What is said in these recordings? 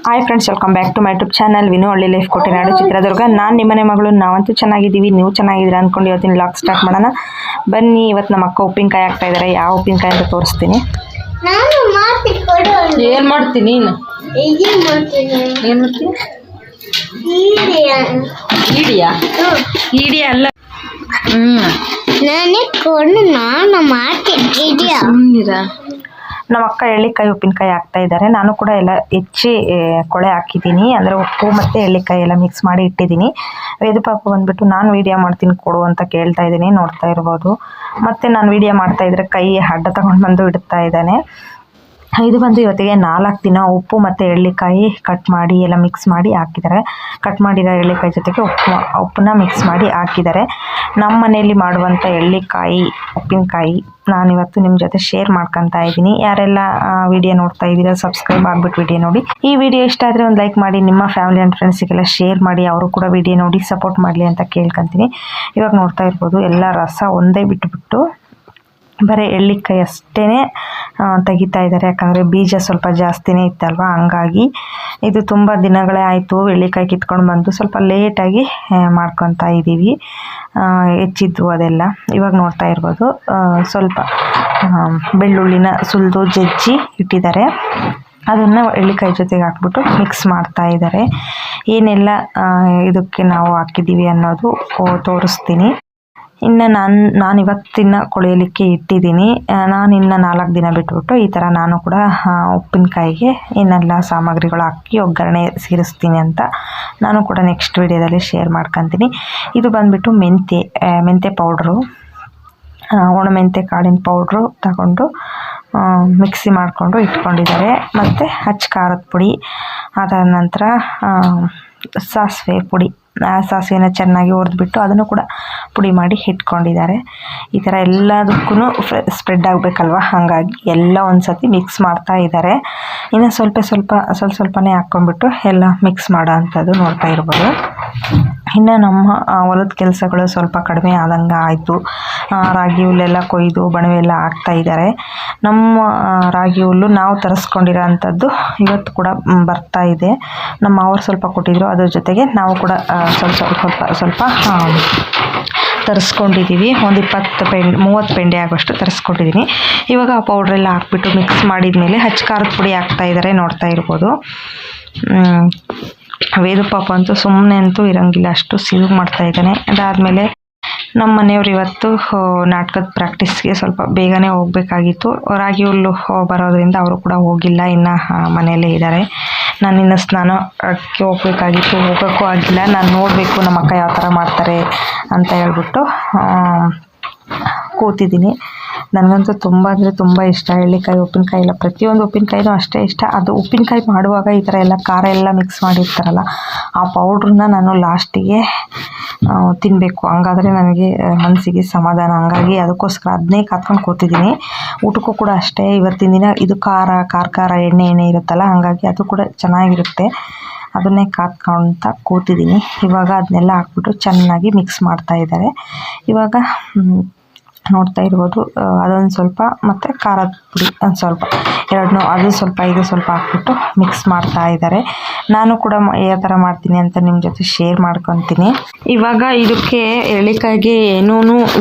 Hi friends, welcome back to my YouTube channel Vinu Halli life ಕೋಟೆನಾಡು ಚಿತ್ರದುರ್ಗ. ನಾನು ನಿಮ್ಮನೆ ಮಗಳು. ನಾವಂತೂ ಚೆನ್ನಾಗಿದ್ದೀವಿ, ನೀವು ಚೆನ್ನಾಗಿದ್ದೀರಾ ಅಂದ್ಕೊಂಡು ಇವತ್ತಿನ ವ್ಲಾಗ್ ಸ್ಟಾರ್ಟ್ ಮಾಡೋಣ ಬನ್ನಿ. ಇವತ್ತು ನಮ್ಮ ಅಕ್ಕ ಉಪ್ಪಿನಕಾಯಿ ಹಾಕ್ತಾ ಇದ್ದಾರೆ. ಯಾವ ಉಪ್ಪಿನಕಾಯಿ ಅಂತ ತೋರಿಸ್ತೀನಿ. ಏನು ಮಾಡ್ತೀನಿ ಈಡಿಯಾ ಅಲ್ಲ, ನಾನು ಮಾಡ್ತಿದ್ದೆ. ನಮ್ಮ ಅಕ್ಕ ಎಳ್ಳಿಕಾಯಿ ಉಪ್ಪಿನಕಾಯಿ ಹಾಕ್ತಾ ಇದ್ದಾರೆ. ನಾನು ಕೂಡ ಎಲ್ಲ ಹೆಚ್ಚಿ ಕೊಳೆ ಹಾಕಿದ್ದೀನಿ, ಅಂದರೆ ಉಪ್ಪು ಮತ್ತು ಎಳ್ಳಿಕಾಯಿ ಎಲ್ಲ ಮಿಕ್ಸ್ ಮಾಡಿ ಇಟ್ಟಿದ್ದೀನಿ. ವೇದು ಪಾಪ ಬಂದುಬಿಟ್ಟು ನಾನು ವೀಡಿಯೋ ಮಾಡ್ತೀನಿ ಕೊಡು ಅಂತ ಕೇಳ್ತಾ ಇದ್ದೀನಿ, ನೋಡ್ತಾ ಇರ್ಬೋದು. ಮತ್ತು ನಾನು ವೀಡಿಯೋ ಮಾಡ್ತಾಯಿದ್ರೆ ಕೈ ಅಡ್ಡ ತಗೊಂಡು ಬಂದು ಇಡ್ತಾ ಇದ್ದಾನೆ. ಇದು ಬಂದು ಇವತ್ತಿಗೆ 4 ದಿನ ಉಪ್ಪು ಮತ್ತು ಎಳ್ಳಿಕಾಯಿ ಕಟ್ ಮಾಡಿ ಎಲ್ಲ ಮಿಕ್ಸ್ ಮಾಡಿ ಹಾಕಿದ್ದಾರೆ. ಕಟ್ ಮಾಡಿರೋ ಎಳ್ಳಿಕಾಯಿ ಜೊತೆಗೆ ಉಪ್ಪನ್ನ ಮಿಕ್ಸ್ ಮಾಡಿ ಹಾಕಿದ್ದಾರೆ. ನಮ್ಮ ಮನೆಯಲ್ಲಿ ಮಾಡುವಂಥ ಎಳ್ಳಿಕಾಯಿ ಉಪ್ಪಿನಕಾಯಿ ನಾನಿವತ್ತು ನಿಮ್ಮ ಜೊತೆ ಶೇರ್ ಮಾಡ್ಕೊತಾ ಇದ್ದೀನಿ. ಯಾರೆಲ್ಲ ವಿಡಿಯೋ ನೋಡ್ತಾ ಇದ್ದೀರಾ ಸಬ್ಸ್ಕ್ರೈಬ್ ಆಗಿಬಿಟ್ಟು ವಿಡಿಯೋ ನೋಡಿ. ಈ ವಿಡಿಯೋ ಇಷ್ಟ ಆದರೆ ಒಂದು ಲೈಕ್ ಮಾಡಿ, ನಿಮ್ಮ ಫ್ಯಾಮಿಲಿ ಆ್ಯಂಡ್ ಫ್ರೆಂಡ್ಸಿಗೆಲ್ಲ ಶೇರ್ ಮಾಡಿ, ಅವರು ಕೂಡ ವಿಡಿಯೋ ನೋಡಿ ಸಪೋರ್ಟ್ ಮಾಡಲಿ ಅಂತ ಕೇಳ್ಕೊತೀನಿ. ಇವಾಗ ನೋಡ್ತಾ ಇರ್ಬೋದು, ಎಲ್ಲ ರಸ ಒಂದೇ ಬಿಟ್ಟುಬಿಟ್ಟು ಬರೀ ಎಳ್ಳಿಕಾಯಿ ಅಷ್ಟೇ ತೆಗಿತಾ ಇದ್ದಾರೆ. ಯಾಕಂದರೆ ಬೀಜ ಸ್ವಲ್ಪ ಜಾಸ್ತಿನೇ ಇತ್ತಲ್ವ, ಹಂಗಾಗಿ ಇದು ತುಂಬ ದಿನಗಳೇ ಆಯಿತು. ಎಳ್ಳಿಕಾಯಿ ಕಿತ್ಕೊಂಡು ಬಂದು ಸ್ವಲ್ಪ ಲೇಟಾಗಿ ಮಾಡ್ಕೊತಾ ಇದ್ದೀವಿ, ಹೆಚ್ಚಿದ್ದು ಅದೆಲ್ಲ. ಇವಾಗ ನೋಡ್ತಾ ಇರ್ಬೋದು, ಸ್ವಲ್ಪ ಬೆಳ್ಳುಳ್ಳಿನ ಸುಲಿದು ಜಜ್ಜಿ ಇಟ್ಟಿದ್ದಾರೆ. ಅದನ್ನು ಎಳ್ಳಿಕಾಯಿ ಜೊತೆಗೆ ಹಾಕ್ಬಿಟ್ಟು ಮಿಕ್ಸ್ ಮಾಡ್ತಾ ಇದ್ದಾರೆ. ಏನೆಲ್ಲ ಇದಕ್ಕೆ ನಾವು ಹಾಕಿದ್ದೀವಿ ಅನ್ನೋದು ತೋರಿಸ್ತೀನಿ. ಇನ್ನು ನಾನು ಇವತ್ತಿನ ಕೊಳೆಯಲಿಕ್ಕೆ ಇಟ್ಟಿದ್ದೀನಿ. ನಾನು ಇನ್ನು 4 ದಿನ ಬಿಟ್ಬಿಟ್ಟು ಈ ಥರ ನಾನು ಕೂಡ ಉಪ್ಪಿನಕಾಯಿಗೆ ಏನೆಲ್ಲ ಸಾಮಗ್ರಿಗಳು ಹಾಕಿ ಒಗ್ಗರಣೆ ಸೇರಿಸ್ತೀನಿ ಅಂತ ನಾನು ಕೂಡ ನೆಕ್ಸ್ಟ್ ವಿಡಿಯೋದಲ್ಲಿ ಶೇರ್ ಮಾಡ್ಕೊತೀನಿ. ಇದು ಬಂದುಬಿಟ್ಟು ಮೆಂತ್ಯ ಪೌಡ್ರು, ಒಣಮೆಂತ್ಯ ಕಾಳಿನ ಪೌಡ್ರು ತಗೊಂಡು ಮಿಕ್ಸಿ ಮಾಡಿಕೊಂಡು ಇಟ್ಕೊಂಡಿದ್ದಾರೆ. ಮತ್ತು ಖಾರದ ಪುಡಿ, ಅದಾದ ನಂತರ ಸಾಸಿವೆ ಪುಡಿ, ಸಾಸಿವೆನ ಚೆನ್ನಾಗಿ ಹುರಿದ್ಬಿಟ್ಟು ಅದನ್ನು ಕೂಡ ಪುಡಿ ಮಾಡಿ ಇಟ್ಕೊಂಡಿದ್ದಾರೆ. ಈ ಥರ ಎಲ್ಲದಕ್ಕೂ ಸ್ಪ್ರೆಡ್ ಆಗಬೇಕಲ್ವ, ಹಾಗಾಗಿ ಎಲ್ಲ ಒಂದು ಸತಿ ಮಿಕ್ಸ್ ಮಾಡ್ತಾ ಇದ್ದಾರೆ. ಇನ್ನು ಸ್ವಲ್ಪನೇ ಹಾಕ್ಕೊಂಡ್ಬಿಟ್ಟು ಎಲ್ಲ ಮಿಕ್ಸ್ ಮಾಡೋ ಅಂಥದ್ದು ನೋಡ್ತಾ ಇರ್ಬೋದು. ಇನ್ನು ನಮ್ಮ ಹೊಲದ ಕೆಲಸಗಳು ಸ್ವಲ್ಪ ಕಡಿಮೆ ಆದಂಗೆ ಆಯಿತು. ರಾಗಿ ಹುಲ್ಲೆಲ್ಲ ಕೊಯ್ದು ಬಣವೆ ಎಲ್ಲ ಹಾಕ್ತಾ ಇದ್ದಾರೆ. ನಮ್ಮ ರಾಗಿ ಹುಲ್ಲು ನಾವು ತರಿಸ್ಕೊಂಡಿರೋ ಅಂಥದ್ದು ಇವತ್ತು ಕೂಡ ಬರ್ತಾ ಇದೆ. ನಮ್ಮ ಅವ್ರು ಸ್ವಲ್ಪ ಕೊಟ್ಟಿದ್ರು, ಅದ್ರ ಜೊತೆಗೆ ನಾವು ಕೂಡ ಸ್ವಲ್ಪ ತರಿಸ್ಕೊಂಡಿದ್ದೀವಿ. ಒಂದು 30 ಪೆಂಡೆ ಆಗೋಷ್ಟು ತರಿಸ್ಕೊಂಡಿದ್ದೀನಿ. ಇವಾಗ ಆ ಪೌಡ್ರೆಲ್ಲ ಹಾಕ್ಬಿಟ್ಟು ಮಿಕ್ಸ್ ಮಾಡಿದ ಮೇಲೆ ಖಾರದ ಪುಡಿ ಹಾಕ್ತಾ ಇದ್ದಾರೆ, ನೋಡ್ತಾ ಇರ್ಬೋದು. ವೇದು ಪಾಪ ಅಂತೂ ಸುಮ್ಮನೆ ಅಂತೂ ಇರೋಂಗಿಲ್ಲ, ಅಷ್ಟು ಸಿಹಿ ಮಾಡ್ತಾ ಇದ್ದಾನೆ. ಅದಾದಮೇಲೆ ನಮ್ಮ ಮನೆಯವರು ಇವತ್ತು ನಾಟಕದ ಪ್ರಾಕ್ಟೀಸ್ಗೆ ಸ್ವಲ್ಪ ಬೇಗನೆ ಹೋಗಬೇಕಾಗಿತ್ತು. ರಾಗಿ ಹುಲ್ಲು ಬರೋದ್ರಿಂದ ಅವರು ಕೂಡ ಹೋಗಿಲ್ಲ, ಇನ್ನು ಮನೆಯಲ್ಲೇ ಇದ್ದಾರೆ. ನಾನು ಇನ್ನು ಸ್ನಾನಕ್ಕೆ ಹೋಗಬೇಕಾಗಿತ್ತು, ಹೋಗೋಕ್ಕೂ ಆಗಿಲ್ಲ. ನಾನು ನೋಡಬೇಕು ನಮ್ಮ ಅಕ್ಕ ಯಾವ ಥರ ಮಾಡ್ತಾರೆ ಅಂತ ಹೇಳ್ಬಿಟ್ಟು ಕೂತಿದ್ದೀನಿ. ನನಗಂತೂ ತುಂಬ ಅಂದರೆ ತುಂಬ ಇಷ್ಟ ಎಳ್ಳಿಕಾಯಿ ಉಪ್ಪಿನಕಾಯಿ ಎಲ್ಲ. ಪ್ರತಿಯೊಂದು ಉಪ್ಪಿನಕಾಯಿನೂ ಅಷ್ಟೇ ಇಷ್ಟ. ಅದು ಉಪ್ಪಿನಕಾಯಿ ಮಾಡುವಾಗ ಈ ಥರ ಎಲ್ಲ ಖಾರ ಎಲ್ಲ ಮಿಕ್ಸ್ ಮಾಡಿರ್ತಾರಲ್ಲ, ಆ ಪೌಡ್ರನ್ನ ನಾನು ಲಾಸ್ಟಿಗೆ ತಿನ್ನಬೇಕು, ಹಂಗಾದರೆ ನನಗೆ ಮನಸ್ಸಿಗೆ ಸಮಾಧಾನ. ಹಂಗಾಗಿ ಅದಕ್ಕೋಸ್ಕರ ಅದನ್ನೇ ಕಾತ್ಕೊಂಡು ಕೂತಿದ್ದೀನಿ. ಊಟಕ್ಕೂ ಕೂಡ ಅಷ್ಟೇ, ಇವತ್ತಿನ ದಿನ ಇದು ಖಾರ ಎಣ್ಣೆ ಇರುತ್ತಲ್ಲ, ಹಾಗಾಗಿ ಅದು ಕೂಡ ಚೆನ್ನಾಗಿರುತ್ತೆ. ಅದನ್ನೇ ಕಾತ್ಕೊಳ್ತಾ ಕೂತಿದ್ದೀನಿ. ಇವಾಗ ಅದನ್ನೆಲ್ಲ ಹಾಕ್ಬಿಟ್ಟು ಚೆನ್ನಾಗಿ ಮಿಕ್ಸ್ ಮಾಡ್ತಾ ಇದ್ದಾರೆ. ಇವಾಗ ನೋಡ್ತಾ ಇರ್ಬೋದು, ಅದೊಂದು ಸ್ವಲ್ಪ ಮತ್ತು ಖಾರದ ಪುಡಿ ಒಂದು ಸ್ವಲ್ಪ, ಎರಡನ್ನೂ ಅದು ಸ್ವಲ್ಪ ಇದು ಸ್ವಲ್ಪ ಹಾಕ್ಬಿಟ್ಟು ಮಿಕ್ಸ್ ಮಾಡ್ತಾ ಇದ್ದಾರೆ. ನಾನು ಕೂಡ ಯಾವ ಥರ ಮಾಡ್ತೀನಿ ಅಂತ ನಿಮ್ಮ ಜೊತೆ ಶೇರ್ ಮಾಡ್ಕೊತೀನಿ. ಇವಾಗ ಇದಕ್ಕೆ ಎಳ್ಳಿಕಾಯಿಗೆ ಏನೂ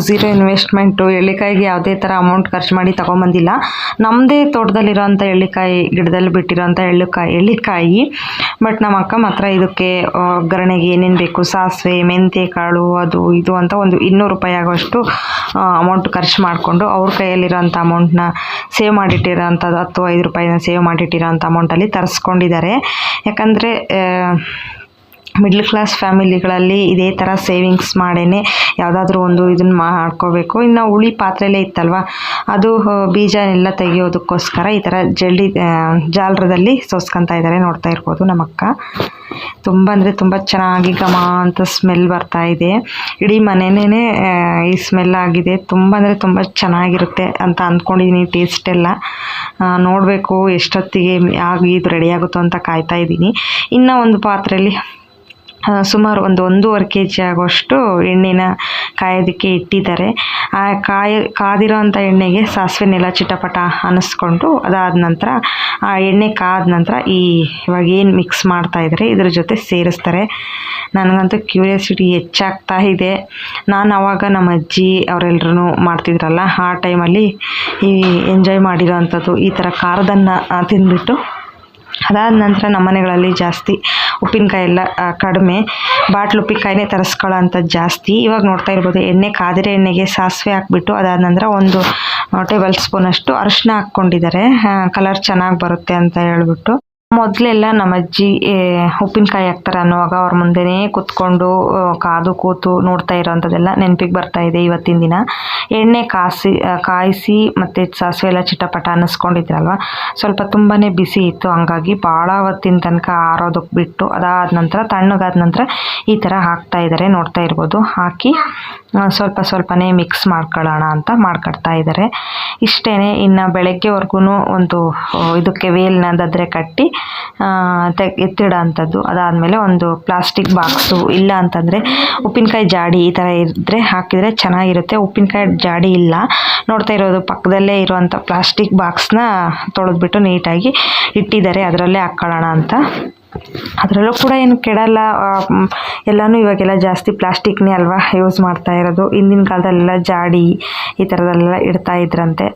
ಝೀರೋ ಇನ್ವೆಸ್ಟ್ಮೆಂಟು, ಎಳ್ಳಿಕಾಯಿಗೆ ಯಾವುದೇ ಥರ ಅಮೌಂಟ್ ಖರ್ಚು ಮಾಡಿ ತೊಗೊಂಬಂದಿಲ್ಲ. ನಮ್ಮದೇ ತೋಟದಲ್ಲಿರೋಂಥ ಎಳ್ಳಿಕಾಯಿ, ಗಿಡದಲ್ಲಿ ಬಿಟ್ಟಿರೋಂಥ ಎಳ್ಳಿಕಾಯಿ. ಬಟ್ ನಮ್ಮ ಅಕ್ಕ ಮಾತ್ರ ಇದಕ್ಕೆ ಒಗ್ಗರಣೆಗೆ ಏನೇನು ಬೇಕು, ಸಾಸಿವೆ, ಮೆಂತ್ಯ ಕಾಳು, ಅದು ಇದು ಅಂತ ಒಂದು 200 ರೂಪಾಯಿ ಆಗೋಷ್ಟು ಅಮೌಂಟ್ ಖರ್ಚು ಮಾಡಿಕೊಂಡು ಅವ್ರ ಕೈಯಲ್ಲಿರೋಂಥ ಅಮೌಂಟ್ನ ಸೇವ್ ಮಾಡಿಟ್ಟಿರೋಂಥದ್ದು 10-5 ರೂಪಾಯಿನ ಸೇವ್ ಮಾಡಿಟ್ಟಿರೋಂಥ ಅಮೌಂಟಲ್ಲಿ ತರಿಸ್ಕೊಂಡಿದ್ದಾರೆ. ಯಾಕಂದರೆ ಮಿಡ್ಲ್ ಕ್ಲಾಸ್ ಫ್ಯಾಮಿಲಿಗಳಲ್ಲಿ ಇದೇ ಥರ ಸೇವಿಂಗ್ಸ್ ಮಾಡೇ ಯಾವುದಾದ್ರೂ ಒಂದು ಇದನ್ನು ಮಾಡ್ಕೋಬೇಕು. ಇನ್ನು ಉಳಿ ಪಾತ್ರೆಯಲ್ಲೇ ಇತ್ತಲ್ವ, ಅದು ಬೀಜನೆಲ್ಲ ತೆಗಿಯೋದಕ್ಕೋಸ್ಕರ ಈ ಥರ ಜಾಲರದಲ್ಲಿ ಸೋಸ್ಕೊತಾ ಇದ್ದಾರೆ, ನೋಡ್ತಾ ಇರ್ಬೋದು. ನಮ್ಮ ಅಕ್ಕ ತುಂಬ ಅಂದರೆ ತುಂಬ ಚೆನ್ನಾಗಿ ಘಮ ಅಂತ ಸ್ಮೆಲ್ ಬರ್ತಾ ಇದೆ. ಇಡೀ ಮನೆಯೇ ಈ ಸ್ಮೆಲ್ ಆಗಿದೆ. ತುಂಬ ಅಂದರೆ ತುಂಬ ಚೆನ್ನಾಗಿರುತ್ತೆ ಅಂತ ಅಂದ್ಕೊಂಡಿದ್ದೀನಿ. ಟೇಸ್ಟ್ ಎಲ್ಲ ನೋಡಬೇಕು ಎಷ್ಟೊತ್ತಿಗೆ ಆಗಿ ಇದು ರೆಡಿ ಆಗುತ್ತೋ ಅಂತ ಕಾಯ್ತಾ ಇದ್ದೀನಿ. ಇನ್ನು ಒಂದು ಪಾತ್ರೆಯಲ್ಲಿ ಸುಮಾರು ಒಂದು 1.5 kg ಆಗುವಷ್ಟು ಎಣ್ಣೆನ ಕಾಯೋದಕ್ಕೆ ಇಟ್ಟಿದ್ದಾರೆ. ಆ ಕಾದಿರೋ ಅಂಥ ಎಣ್ಣೆಗೆ ಸಾಸಿವೆನೆಲ್ಲ ಚಿಟಪಟ ಅನ್ನಿಸ್ಕೊಂಡು ಅದಾದ ನಂತರ ಆ ಎಣ್ಣೆ ಕಾದ ನಂತರ ಇವಾಗ ಏನು ಮಿಕ್ಸ್ ಮಾಡ್ತಾ ಇದ್ದಾರೆ ಇದ್ರ ಜೊತೆ ಸೇರಿಸ್ತಾರೆ. ನನಗಂತೂ ಕ್ಯೂರಿಯಾಸಿಟಿ ಹೆಚ್ಚಾಗ್ತಾ ಇದೆ. ನಾನು ಆವಾಗ ನಮ್ಮ ಅಜ್ಜಿ ಅವರೆಲ್ಲರೂ ಮಾಡ್ತಿದ್ರಲ್ಲ ಆ ಟೈಮಲ್ಲಿ ಎಂಜಾಯ್ ಮಾಡಿರೋ ಅಂಥದ್ದು ಈ ಥರ ಖಾರದನ್ನು ತಿಂದ್ಬಿಟ್ಟು. ಅದಾದ ನಂತರ ನಮ್ಮ ಮನೆಗಳಲ್ಲಿ ಜಾಸ್ತಿ ಉಪ್ಪಿನಕಾಯಿ ಎಲ್ಲ ಕಡಿಮೆ, ಬಾಟ್ಲು ಉಪ್ಪಿನಕಾಯಿನೇ ತರಿಸ್ಕೊಳ್ಳೋ ಅಂಥದ್ದು ಜಾಸ್ತಿ. ಇವಾಗ ನೋಡ್ತಾ ಇರ್ಬೋದು ಕಾದಿರೋ ಎಣ್ಣೆಗೆ ಸಾಸಿವೆ ಹಾಕ್ಬಿಟ್ಟು ಅದಾದ ನಂತರ 1 ಟೇಬಲ್ ಸ್ಪೂನಷ್ಟು ಅರಿಶಿನ ಹಾಕ್ಕೊಂಡಿದ್ದಾರೆ, ಕಲರ್ ಚೆನ್ನಾಗಿ ಬರುತ್ತೆ ಅಂತ ಹೇಳ್ಬಿಟ್ಟು. ಮೊದಲೆಲ್ಲ ನಮ್ಮ ಅಜ್ಜಿ ಉಪ್ಪಿನಕಾಯಿ ಹಾಕ್ತಾರೆ ಅನ್ನೋವಾಗ ಅವ್ರ ಮುಂದೆನೇ ಕೂತ್ಕೊಂಡು ಕಾದು ಕೂತು ನೋಡ್ತಾ ಇರೋವಂಥದ್ದೆಲ್ಲ ನೆನಪಿಗೆ ಬರ್ತಾ ಇದೆ ಇವತ್ತಿನ ದಿನ. ಎಣ್ಣೆ ಕಾಯಿಸಿ ಮತ್ತು ಸಾಸಿವೆ ಎಲ್ಲ ಚಿಟಪಟ ಅನ್ನಿಸ್ಕೊಂಡಿದ್ರಲ್ವ, ಸ್ವಲ್ಪ ತುಂಬಾ ಬಿಸಿ ಇತ್ತು. ಹಂಗಾಗಿ ಭಾಳ ಹೊತ್ತಿನ ತನಕ ಆರೋದಕ್ಕೆ ಬಿಟ್ಟು ಅದಾದ ನಂತರ ತಣ್ಣಗಾದ ನಂತರ ಈ ಥರ ಹಾಕ್ತಾ ಇದ್ದಾರೆ, ನೋಡ್ತಾ ಇರ್ಬೋದು. ಹಾಕಿ ಸ್ವಲ್ಪನೇ ಮಿಕ್ಸ್ ಮಾಡ್ಕೊಳ್ಳೋಣ ಅಂತ ಮಾಡ್ಕೊಳ್ತಾ ಇದ್ದಾರೆ. ಇಷ್ಟೇ. ಇನ್ನು ಬೆಳಗ್ಗೆವರೆಗೂ ಒಂದು ಇದಕ್ಕೆ ವೇಲ್ನ ದದ್ರೆ ಕಟ್ಟಿ ಎತ್ತಿಡೋ ಅಂಥದ್ದು. ಅದಾದಮೇಲೆ ಒಂದು ಪ್ಲಾಸ್ಟಿಕ್ ಬಾಕ್ಸು ಇಲ್ಲ ಅಂತಂದರೆ ಉಪ್ಪಿನಕಾಯಿ ಜಾಡಿ ಈ ಥರ ಇದ್ದರೆ ಹಾಕಿದರೆ ಚೆನ್ನಾಗಿರುತ್ತೆ. ಉಪ್ಪಿನಕಾಯಿ ಜಾಡಿ ಇಲ್ಲ, ನೋಡ್ತಾ ಇರೋದು ಪಕ್ಕದಲ್ಲೇ ಇರುವಂಥ ಪ್ಲಾಸ್ಟಿಕ್ ಬಾಕ್ಸ್ನ ತೊಳೆದ್ಬಿಟ್ಟು ನೀಟಾಗಿ ಇಟ್ಟಿದ್ದಾರೆ, ಅದರಲ್ಲೇ ಹಾಕ್ಕೊಳ್ಳೋಣ ಅಂತ. ಅದರಲ್ಲೂ ಕೂಡ ಏನು ಕೆಡಲ್ಲ, ಎಲ್ಲನೂ ಇವಾಗೆಲ್ಲ ಜಾಸ್ತಿ ಪ್ಲಾಸ್ಟಿಕ್ನೇ ಅಲ್ವಾ ಯೂಸ್ ಮಾಡ್ತಾ ಇರೋದು. ಹಿಂದಿನ ಕಾಲದಲ್ಲೆಲ್ಲ ಜಾಡಿ ಈ ಥರದಲ್ಲೆಲ್ಲ ಇಡ್ತಾ ಇದ್ರಂತೆ,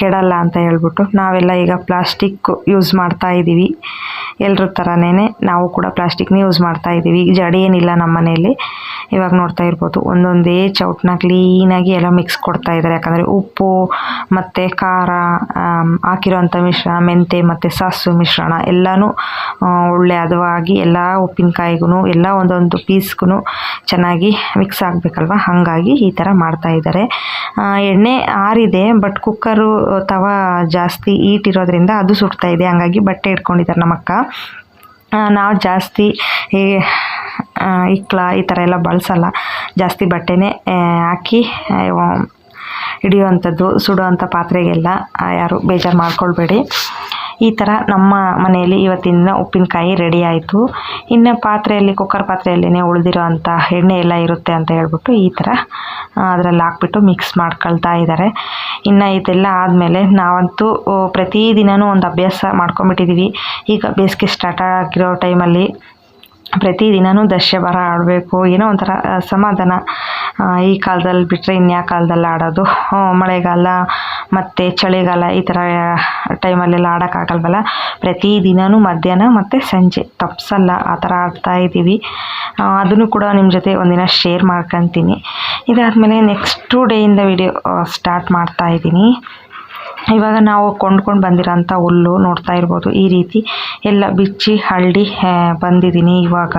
ಕೆಡಲ್ಲ ಅಂತ ಹೇಳ್ಬಿಟ್ಟು. ನಾವೆಲ್ಲ ಈಗ ಪ್ಲಾಸ್ಟಿಕ್ ಯೂಸ್ ಮಾಡ್ತಾ ಇದ್ದೀವಿ, ಎಲ್ಲರ ಥರನೇ ನಾವು ಕೂಡ ಪ್ಲಾಸ್ಟಿಕ್ನೇ ಯೂಸ್ ಮಾಡ್ತಾ ಇದ್ದೀವಿ. ಜಾಡಿ ಏನಿಲ್ಲ ನಮ್ಮ ಮನೆಯಲ್ಲಿ. ಇವಾಗ ನೋಡ್ತಾ ಇರ್ಬೋದು ಒಂದೊಂದೇ ಚೌಟ್ನ ಕ್ಲೀನಾಗಿ ಎಲ್ಲ ಮಿಕ್ಸ್ ಕೊಡ್ತಾ ಇದ್ದಾರೆ. ಯಾಕಂದರೆ ಉಪ್ಪು ಮತ್ತು ಖಾರ ಹಾಕಿರೋಂಥ ಮಿಶ್ರಣ, ಮೆಂತೆ ಮತ್ತು ಸಾಸು ಮಿಶ್ರಣ ಎಲ್ಲನೂ ಒಳ್ಳೆ ಹದವಾಗಿ ಎಲ್ಲ ಉಪ್ಪಿನಕಾಯಿಗೂ ಎಲ್ಲ ಒಂದೊಂದು ಪೀಸ್ಗೂ ಚೆನ್ನಾಗಿ ಮಿಕ್ಸ್ ಆಗಬೇಕಲ್ವ, ಹಾಗಾಗಿ ಈ ಥರ ಮಾಡ್ತಾ ಇದ್ದಾರೆ. ಎಣ್ಣೆ ಆರಿದೆ, ಬಟ್ ಕುಕ್ಕರು ತವ ಜಾಸ್ತಿ ಹೀಟ್ ಇರೋದ್ರಿಂದ ಅದು ಸುಡ್ತಾ ಇದೆ, ಹಾಗಾಗಿ ಬಟ್ಟೆ ಇಟ್ಕೊಂಡಿದ್ದಾರೆ ನಮ್ಮಕ್ಕ. ನಾವು ಜಾಸ್ತಿ ಇಕ್ಲ ಈ ಥರ ಎಲ್ಲ ಬಳಸಲ್ಲ, ಜಾಸ್ತಿ ಬಟ್ಟೆನೇ ಹಾಕಿ ಹಿಡಿಯುವಂಥದ್ದು. ಸುಡುವಂಥ ಪಾತ್ರೆಗೆಲ್ಲ ಯಾರು ಬೇಜಾರು ಮಾಡ್ಕೊಳ್ಬೇಡಿ. ಈ ಥರ ನಮ್ಮ ಮನೆಯಲ್ಲಿ ಇವತ್ತಿನ ಉಪ್ಪಿನಕಾಯಿ ರೆಡಿ ಆಯಿತು. ಇನ್ನು ಪಾತ್ರೆಯಲ್ಲಿ, ಕುಕ್ಕರ್ ಪಾತ್ರೆಯಲ್ಲೇ ಉಳಿದಿರೋ ಅಂಥ ಎಣ್ಣೆ ಎಲ್ಲ ಇರುತ್ತೆ ಅಂತ ಹೇಳ್ಬಿಟ್ಟು ಈ ಥರ ಅದರಲ್ಲಿ ಹಾಕ್ಬಿಟ್ಟು ಮಿಕ್ಸ್ ಮಾಡ್ಕೊಳ್ತಾ ಇದ್ದಾರೆ. ಇನ್ನು ಇದೆಲ್ಲ ಆದಮೇಲೆ ನಾವಂತೂ ಪ್ರತಿದಿನವೂ ಒಂದು ಅಭ್ಯಾಸ ಮಾಡ್ಕೊಂಬಿಟ್ಟಿದ್ದೀವಿ. ಈಗ ಬೇಸಿಗೆ ಸ್ಟಾರ್ಟ್ ಆಗಿರೋ ಟೈಮಲ್ಲಿ ಪ್ರತಿದಿನವೂ ದಶಬರ ಆಡಬೇಕು, ಏನೋ ಒಂಥರ ಸಮಾಧಾನ. ಈ ಕಾಲದಲ್ಲಿ ಬಿಟ್ಟರೆ ಇನ್ಯಾ ಕಾಲದಲ್ಲಿ ಆಡೋದು. ಮಳೆಗಾಲ ಮತ್ತು ಚಳಿಗಾಲ ಈ ಥರ ಟೈಮಲ್ಲೆಲ್ಲ ಆಡೋಕ್ಕಾಗಲ್ವಲ್ಲ, ಪ್ರತಿದಿನವೂ ಮಧ್ಯಾಹ್ನ ಮತ್ತು ಸಂಜೆ ತಪ್ಸಲ್ಲ ಆ ಥರ ಆಡ್ತಾಯಿದ್ದೀವಿ. ಅದನ್ನು ಕೂಡ ನಿಮ್ಮ ಜೊತೆ ಒಂದಿನ ಶೇರ್ ಮಾಡ್ಕೊತೀನಿ. ಇದಾದಮೇಲೆ ನೆಕ್ಸ್ಟು ಡೇಯಿಂದ ವಿಡಿಯೋ ಸ್ಟಾರ್ಟ್ ಮಾಡ್ತಾಯಿದ್ದೀನಿ. ಇವಾಗ ನಾವು ಕೊಂಡ್ಕೊಂಡು ಬಂದಿರೋಂಥ ಹುಲ್ಲು ನೋಡ್ತಾ ಇರ್ಬೋದು, ಈ ರೀತಿ ಎಲ್ಲ ಬಿಚ್ಚಿ ಹಳ್ಳಿ ಬಂದಿದ್ದೀನಿ. ಇವಾಗ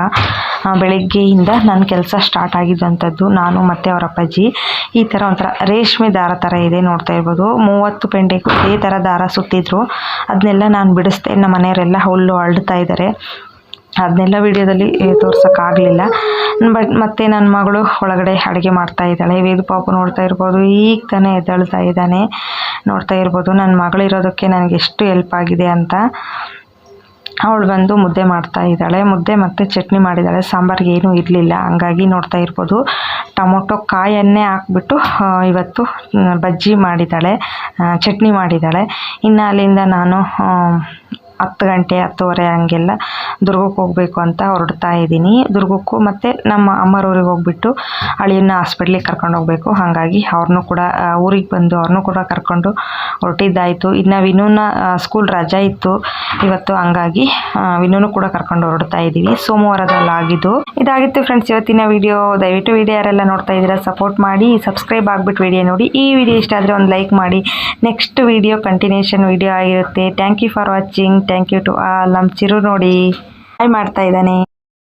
ಬೆಳಗ್ಗೆಯಿಂದ ನನ್ನ ಕೆಲಸ ಸ್ಟಾರ್ಟ್ ಆಗಿದ್ದಂಥದ್ದು. ನಾನು ಮತ್ತು ಅವರ ಅಪ್ಪಾಜಿ ಈ ಥರ ಒಂಥರ ರೇಷ್ಮೆ ದಾರ ಥರ ಇದೆ, ನೋಡ್ತಾ ಇರ್ಬೋದು. 30 ಪೆಂಡೆಗೂ ಇದೇ ಥರ ದಾರ ಸುತ್ತಿದ್ರು, ಅದನ್ನೆಲ್ಲ ನಾನು ಬಿಡಿಸ್ದೆ. ನಮ್ಮ ಮನೆಯವರೆಲ್ಲ ಹುಲ್ಲು ಅಳ್ತಾ ಇದ್ದಾರೆ, ಅದನ್ನೆಲ್ಲ ವಿಡಿಯೋದಲ್ಲಿ ತೋರ್ಸೋಕ್ಕಾಗಲಿಲ್ಲ. ಮತ್ತು ನನ್ನ ಮಗಳು ಒಳಗಡೆ ಅಡುಗೆ ಮಾಡ್ತಾ ಇದ್ದಾಳೆ. ವೇದು ಪಾಪು ನೋಡ್ತಾ ಇರ್ಬೋದು, ಈಗ ತಾನೇ ಎದ್ದೇಳ್ತಾ ಇದ್ದಾನೆ. ನೋಡ್ತಾ ಇರ್ಬೋದು ನನ್ನ ಮಗಳಿರೋದಕ್ಕೆ ನನಗೆ ಎಷ್ಟು ಹೆಲ್ಪ್ ಆಗಿದೆ ಅಂತ. ಅವಳು ಬಂದು ಮುದ್ದೆ ಮಾಡ್ತಾ ಇದ್ದಾಳೆ, ಮುದ್ದೆ ಮತ್ತು ಚಟ್ನಿ ಮಾಡಿದ್ದಾಳೆ. ಸಾಂಬಾರಿಗೆ ಏನೂ ಇರಲಿಲ್ಲ, ಹಂಗಾಗಿ ನೋಡ್ತಾ ಇರ್ಬೋದು ಟೊಮೊಟೊ ಕಾಯನ್ನೇ ಹಾಕ್ಬಿಟ್ಟು ಇವತ್ತು ಬಜ್ಜಿ ಮಾಡಿದ್ದಾಳೆ, ಚಟ್ನಿ ಮಾಡಿದ್ದಾಳೆ. ಇನ್ನು ಅಲ್ಲಿಂದ ನಾನು 10 ಗಂಟೆ 10:30 ಹಂಗೆಲ್ಲ ದುರ್ಗಕ್ಕೆ ಹೋಗಬೇಕು ಅಂತ ಹೊರಡ್ತಾ ಇದ್ದೀನಿ. ದುರ್ಗಕ್ಕೂ ಮತ್ತು ನಮ್ಮ ಅಮ್ಮರೂರಿಗೆ ಹೋಗ್ಬಿಟ್ಟು ಅಳಿಯನ್ನ ಹಾಸ್ಪಿಟ್ಲಿಗೆ ಕರ್ಕೊಂಡು ಹೋಗಬೇಕು. ಹಾಗಾಗಿ ಅವ್ರನ್ನೂ ಕೂಡ ಊರಿಗೆ ಬಂದು ಅವ್ರನ್ನೂ ಕೂಡ ಕರ್ಕೊಂಡು ಹೊರಟಿದ್ದಾಯಿತು. ಇನ್ನು ವಿನೂನ ಸ್ಕೂಲ್ ರಜಾ ಇತ್ತು ಇವತ್ತು, ಹಂಗಾಗಿ ವಿನೂನು ಕೂಡ ಕರ್ಕೊಂಡು ಹೊರಡ್ತಾ ಇದ್ದೀವಿ. ಸೋಮವಾರದಲ್ಲಿ ಆಗಿದ್ದು ಇದಾಗಿತ್ತು ಫ್ರೆಂಡ್ಸ್ ಇವತ್ತಿನ ವಿಡಿಯೋ. ದಯವಿಟ್ಟು ವಿಡಿಯೋ ಯಾರೆಲ್ಲ ನೋಡ್ತಾ ಇದ್ದೀರಾ ಸಪೋರ್ಟ್ ಮಾಡಿ, ಸಬ್ಸ್ಕ್ರೈಬ್ ಆಗಿಬಿಟ್ಟು ವಿಡಿಯೋ ನೋಡಿ. ಈ ವಿಡಿಯೋ ಇಷ್ಟ ಆದರೆ ಒಂದು ಲೈಕ್ ಮಾಡಿ. ನೆಕ್ಸ್ಟ್ ವಿಡಿಯೋ ಕಂಟಿನ್ಯೂಷನ್ ವಿಡಿಯೋ ಆಗಿರುತ್ತೆ. Thank you for watching. Thank you to all. ನಮ್ಮ ಚಿರು ನೋಡಿ ಹಾಯ್ ಮಾಡ್ತಾ ಇದ್ದಾನೆ.